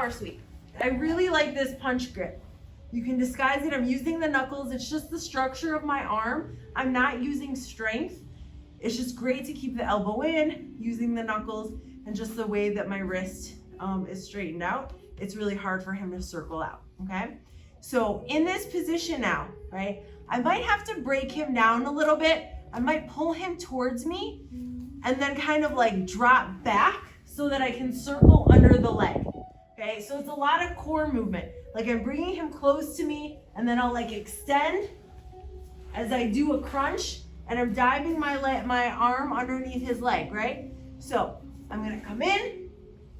flower sweep. I really like this punch grip. You can disguise it. I'm using the knuckles. It's just the structure of my arm. I'm not using strength. It's just great to keep the elbow in, using the knuckles, and just the way that my wrist is straightened out. It's really hard for him to circle out, okay? So in this position now, right, I might have to break him down a little bit. I might pull him towards me and then kind of like drop back so that I can circle under the leg, okay? So it's a lot of core movement. Like I'm bringing him close to me and then I'll like extend as I do a crunch and I'm diving my arm underneath his leg, right? So I'm gonna come in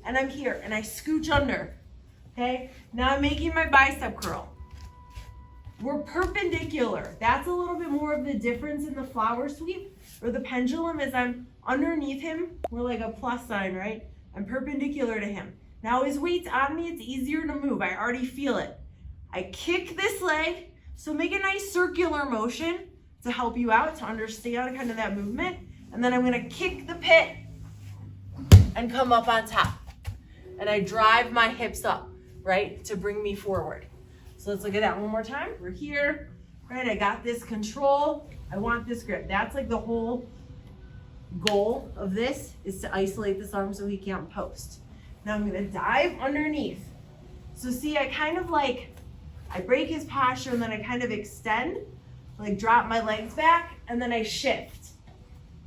and I'm here and I scooch under, okay? Now I'm making my bicep curl. We're perpendicular. That's a little bit more of the difference in the flower sweep or the pendulum is I'm underneath him. We're like a plus sign, right? I'm perpendicular to him. Now his weight's on me, it's easier to move. I already feel it. I kick this leg, so make a nice circular motion to help you out, to understand kind of that movement. And then I'm gonna kick the pit and come up on top. And I drive my hips up, right, to bring me forward. So let's look at that one more time. We're here, right? I got this control. I want this grip. That's like the whole goal of this is to isolate this arm so he can't post. Now I'm gonna dive underneath. So see, I kind of like, I break his posture and then I kind of extend, like drop my legs back, and then I shift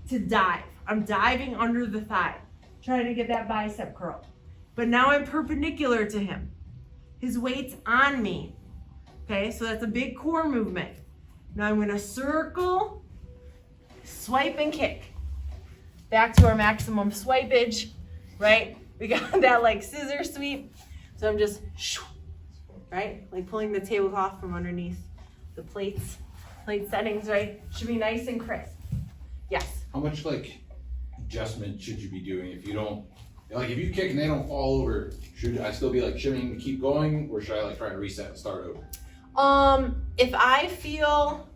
to dive. I'm diving under the thigh, trying to get that bicep curl. But now I'm perpendicular to him. His weight's on me. Okay, so that's a big core movement. Now I'm gonna circle, swipe and kick. Back to our maximum swipage, right? We got that like scissor sweep. So I'm just, right? Like pulling the tablecloth from underneath the plate settings, right? Should be nice and crisp. Yes. How much like adjustment should you be doing if you don't, like if you kick and they don't fall over, should I still be like shimmying to keep going, or should I like try to reset and start over? If I feel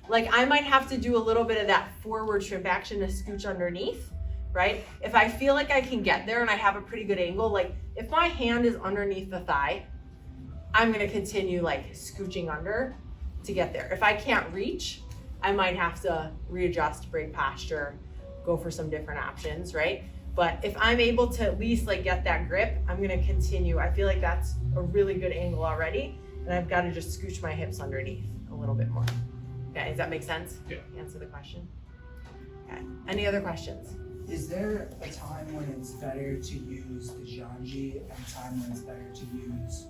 like I might have to do a little bit of that forward shrimp action to scooch underneath, right? If I feel like I can get there and I have a pretty good angle, like if my hand is underneath the thigh, I'm gonna continue like scooching under to get there. If I can't reach, I might have to readjust, break posture, go for some different options, right? But if I'm able to at least like get that grip, I'm gonna continue. I feel like that's a really good angle already, and I've got to just scooch my hips underneath a little bit more. Okay, does that make sense? Yeah. Answer the question. Okay, any other questions? Is there a time when it's better to use the Janji and a time when it's better to use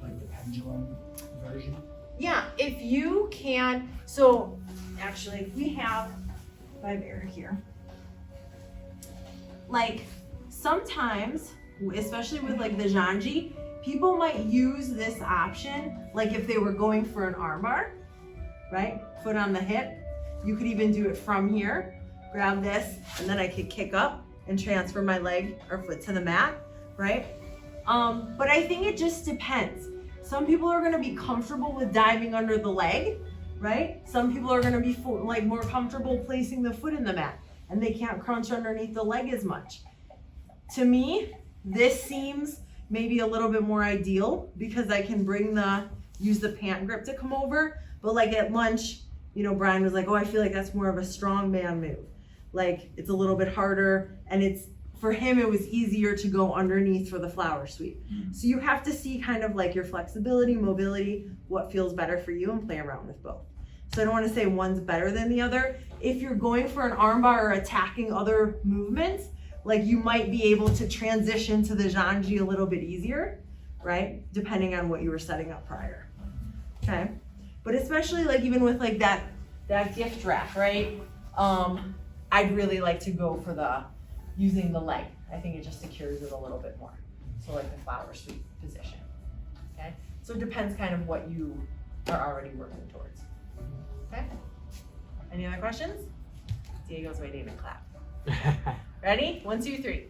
like the pendulum version? Yeah, if you can, so actually we have my bear here. Like sometimes, especially with like the Janji, people might use this option, like if they were going for an armbar, right? Foot on the hip. You could even do it from here. Grab this, and then I could kick up and transfer my leg or foot to the mat, right? But I think it just depends. Some people are gonna be comfortable with diving under the leg, right? Some people are gonna be like more comfortable placing the foot in the mat and they can't crunch underneath the leg as much. To me, this seems maybe a little bit more ideal because I can use the pant grip to come over. But like at lunch, you know, Brian was like, oh, I feel like that's more of a strong man move. Like it's a little bit harder, and for him, it was easier to go underneath for the flower sweep. So you have to see kind of like your flexibility, mobility, what feels better for you, and play around with both. So I don't want to say one's better than the other. If you're going for an armbar or attacking other movements, like you might be able to transition to the Janji a little bit easier, right? Depending on what you were setting up prior, okay? But especially like even with like that gift wrap, right? I'd really like to go for using the leg. I think it just secures it a little bit more. So like the flower sweep position, okay? So it depends kind of what you are already working towards, okay? Any other questions? Diego's waiting to clap. Ready? 1, 2, 3.